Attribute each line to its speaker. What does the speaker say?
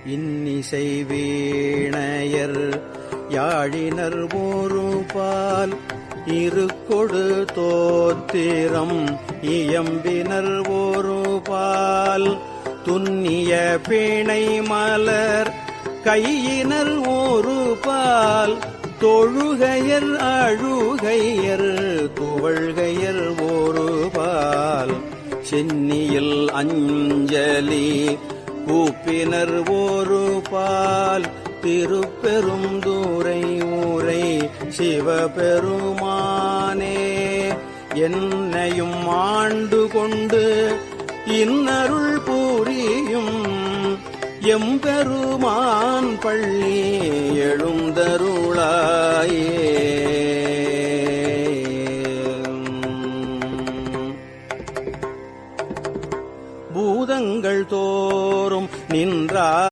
Speaker 1: இன்னிசை வீணையர் யாழினர் ஒரு பால் இருக்கொடு தோத்திரம் இயம்பினர் ஒரு பால் துன்னிய பிணை மலர் கையினர் ஒரு பால் தொழுகையர் அழுகையர் துவழ்கையர் ஒரு பால் சென்னியில் அஞ்சலி கூப்பினர் ஒரு பால் திருப்பெருந்துறை ஊரை சிவபெருமானே என்னையும் ஆண்டு கொண்டு இன்னருள் புரியும் எம்பெருமான் பள்ளி எழுந்தருளாயே. பூதங்கள் தோறும் நின்றார்